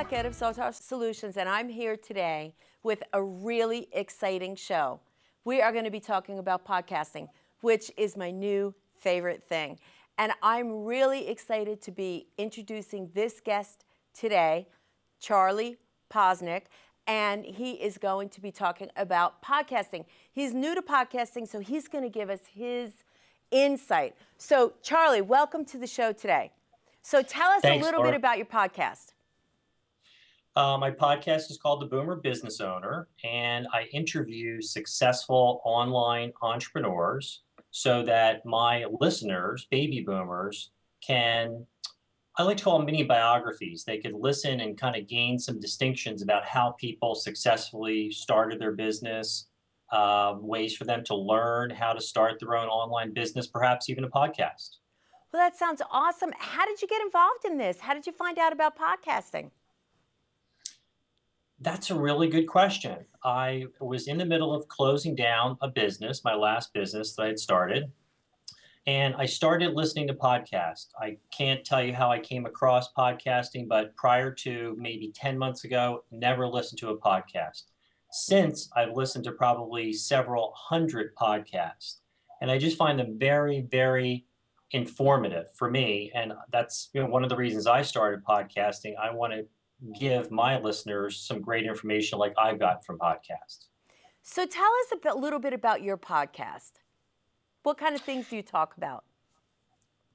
Blackett of Sotar Solutions, and I'm here today with a really exciting show. We are going to be talking about podcasting, which is my new favorite thing. And I'm really excited to be introducing this guest today, Charlie Poznek, and he is going to be talking about podcasting. He's new to podcasting, so he's going to give us his insight. So, Charlie, welcome to the show today. So tell us Thanks, a little Laura. bit about your podcast. My podcast is called The Boomer Business Owner, and I interview successful online entrepreneurs so that my listeners, baby boomers, can, I like to call them mini biographies. They could listen and kind of gain some distinctions about how people successfully started their business, ways for them to learn how to start their own online business, perhaps even a podcast. Well, that sounds awesome. How did you get involved in this? How did you find out about podcasting? That's a really good question. I was in the middle of closing down a business, my last business that I had started, and I started listening to podcasts. I can't tell you how I came across podcasting, but prior to maybe 10 months ago, never listened to a podcast. Since, I've listened to probably several hundred podcasts, and I just find them very, very informative for me. And that's one of the reasons I started podcasting. I want to give my listeners some great information like I've got from podcasts. So tell us a little bit about your podcast. What kind of things do you talk about?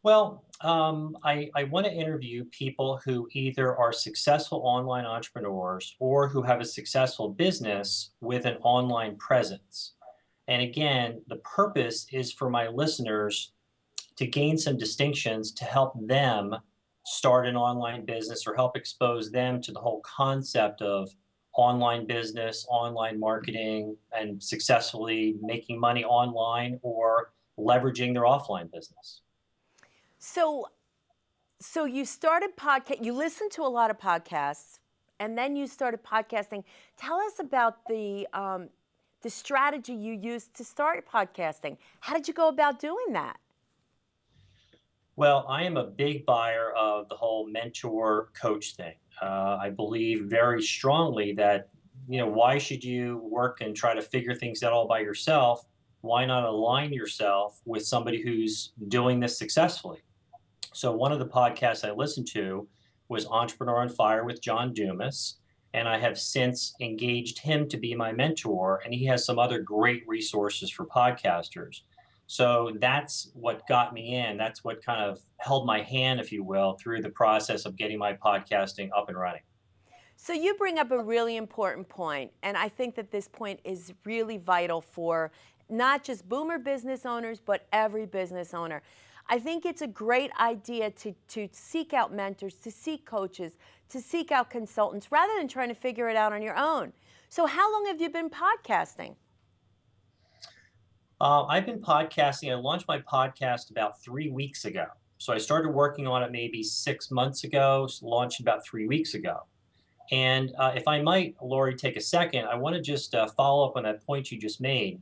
Well, I want to interview people who either are successful online entrepreneurs or who have a successful business with an online presence. And again, the purpose is for my listeners to gain some distinctions to help them start an online business or help expose them to the whole concept of online business, online marketing, and successfully making money online or leveraging their offline business. So you started podcast. You listened to a lot of podcasts, and then you started podcasting. Tell us about the strategy you used to start podcasting. How did you go about doing that? Well, I am a big buyer of the whole mentor coach thing. I believe very strongly that, why should you work and try to figure things out all by yourself? Why not align yourself with somebody who's doing this successfully? So one of the podcasts I listened to was Entrepreneur on Fire with John Dumas, and I have since engaged him to be my mentor, and he has some other great resources for podcasters. So that's what got me in. That's what kind of held my hand, if you will, through the process of getting my podcasting up and running. So you bring up a really important point, and I think that this point is really vital for not just boomer business owners, but every business owner. I think it's a great idea to seek out mentors, to seek coaches, to seek out consultants, rather than trying to figure it out on your own. So how long have you been podcasting? I've been podcasting. I launched my podcast about 3 weeks ago. So I started working on it maybe 6 months ago, launched about 3 weeks ago. And if I might, Lori, take a second, I want to just follow up on that point you just made.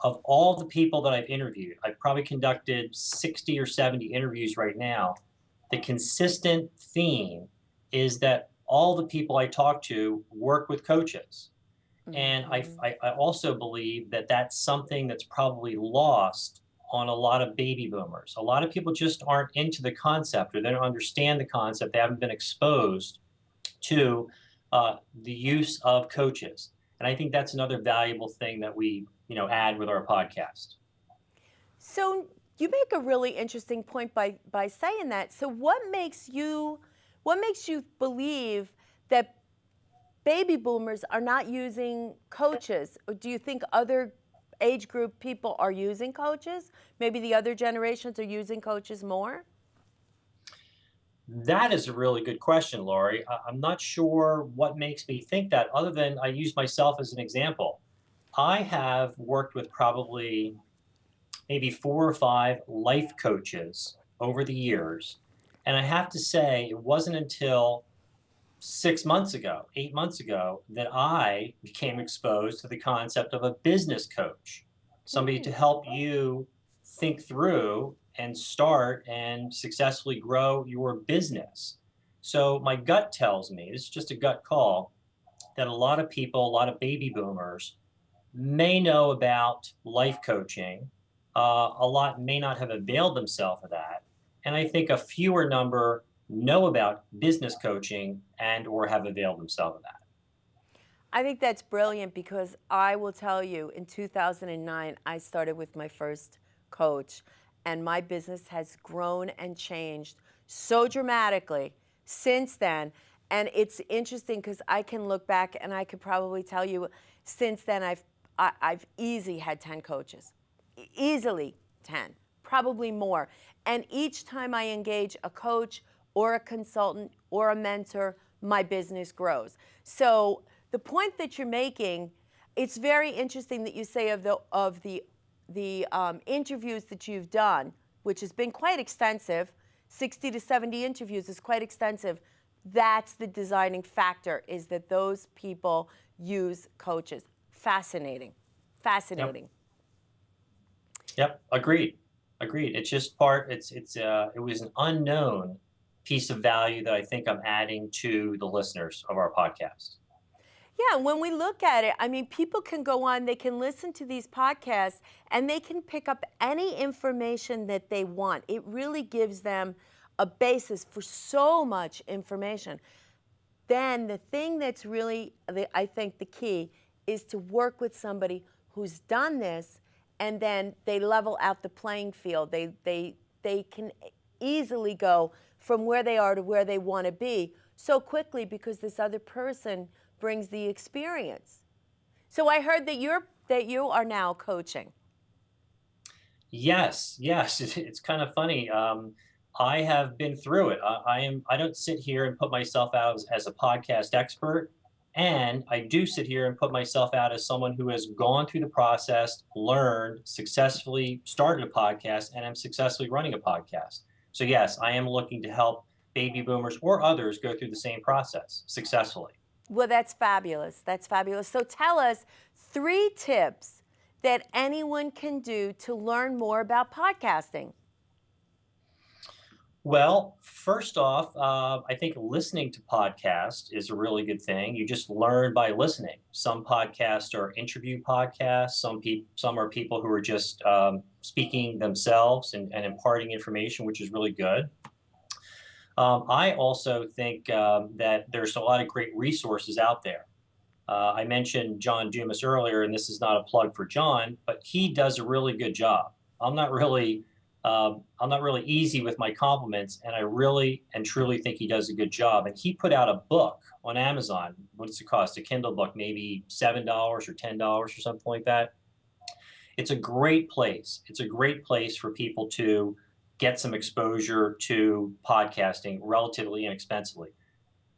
Of all the people that I've interviewed, I've probably conducted 60 or 70 interviews right now. The consistent theme is that all the people I talk to work with coaches. And I also believe that that's something that's probably lost on a lot of baby boomers. A lot of people just aren't into the concept, or they don't understand the concept. They haven't been exposed to the use of coaches. And I think that's another valuable thing that we, add with our podcast. So you make a really interesting point by saying that. So what makes you believe that baby boomers are not using coaches? Or do you think other age group people are using coaches? Maybe the other generations are using coaches more? That is a really good question, Laurie. I'm not sure what makes me think that, other than I use myself as an example. I have worked with probably maybe 4 or 5 life coaches over the years. And I have to say, it wasn't until 6 months ago, 8 months ago, that I became exposed to the concept of a business coach, somebody to help you think through and start and successfully grow your business. So my gut tells me, this is just a gut call, that a lot of people, a lot of baby boomers may know about life coaching. A lot may not have availed themselves of that. And I think a fewer number know about business coaching and or have availed themselves of that. I think that's brilliant because I will tell you, in 2009, I started with my first coach, and my business has grown and changed so dramatically since then. And it's interesting because I can look back and I could probably tell you since then I've easily had 10 coaches, easily 10, probably more. And each time I engage a coach or a consultant or a mentor, my business grows. So the point that you're making, it's very interesting that you say of the interviews that you've done, which has been quite extensive. 60 to 70 interviews is quite extensive. That's the designing factor, is that those people use coaches. Fascinating. Fascinating. Yep. Agreed. It's just it was an unknown piece of value that I think I'm adding to the listeners of our podcast. Yeah, when we look at it, I mean, people can go on, they can listen to these podcasts, and they can pick up any information that they want. It really gives them a basis for so much information. Then the thing that's really, I think, the key is to work with somebody who's done this, and then they level out the playing field. They can easily go from where they are to where they want to be so quickly because this other person brings the experience. So I heard that you are now coaching. Yes. It's kind of funny. I have been through it. I don't sit here and put myself out as a podcast expert, and I do sit here and put myself out as someone who has gone through the process, learned, successfully started a podcast, and am successfully running a podcast. So yes, I am looking to help baby boomers or others go through the same process successfully. Well, that's fabulous. That's fabulous. So tell us 3 tips that anyone can do to learn more about podcasting. Well, first off, I think listening to podcasts is a really good thing. You just learn by listening. Some podcasts are interview podcasts. Some are people who are just speaking themselves and imparting information, which is really good. I also think that there's a lot of great resources out there. I mentioned John Dumas earlier, and this is not a plug for John, but he does a really good job. I'm not really easy with my compliments, and I really and truly think he does a good job. And he put out a book on Amazon. What does it cost? A Kindle book, maybe $7 or $10 or something like that. It's a great place. It's a great place for people to get some exposure to podcasting relatively inexpensively.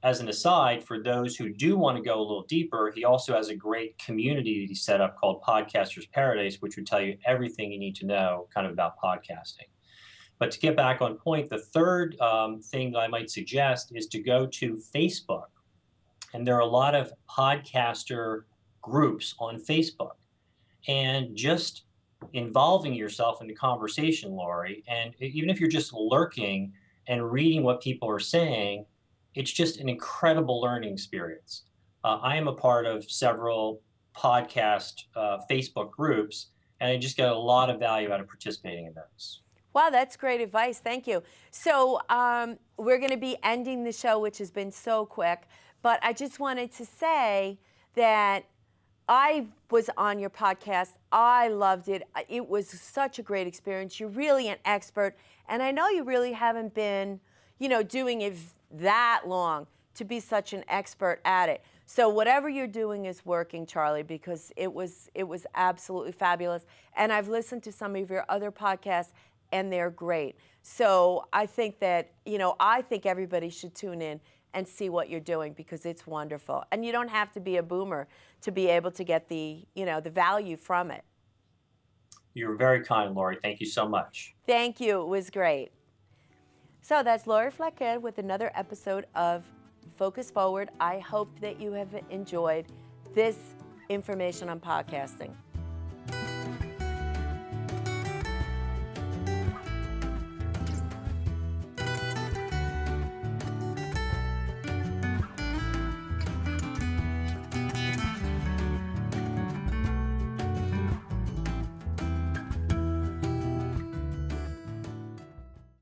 As an aside, for those who do want to go a little deeper, he also has a great community that he set up called Podcasters Paradise, which would tell you everything you need to know kind of about podcasting. But to get back on point, the third thing that I might suggest is to go to Facebook. And there are a lot of podcaster groups on Facebook. And just involving yourself in the conversation, Lori, and even if you're just lurking and reading what people are saying, it's just an incredible learning experience. I am a part of several podcast Facebook groups, and I just get a lot of value out of participating in those. Wow, that's great advice. Thank you. So we're going to be ending the show, which has been so quick. But I just wanted to say that I was on your podcast. I loved it. It was such a great experience. You're really an expert. And I know you really haven't been, doing it that long to be such an expert at it. So whatever you're doing is working, Charlie, because it was absolutely fabulous. And I've listened to some of your other podcasts, and they're great. So I think that, I think everybody should tune in and see what you're doing because it's wonderful. And you don't have to be a boomer to be able to get the value from it. You're very kind, Lori. Thank you so much. Thank you. It was great. So that's Lori Fleckhead with another episode of Focus Forward. I hope that you have enjoyed this information on podcasting.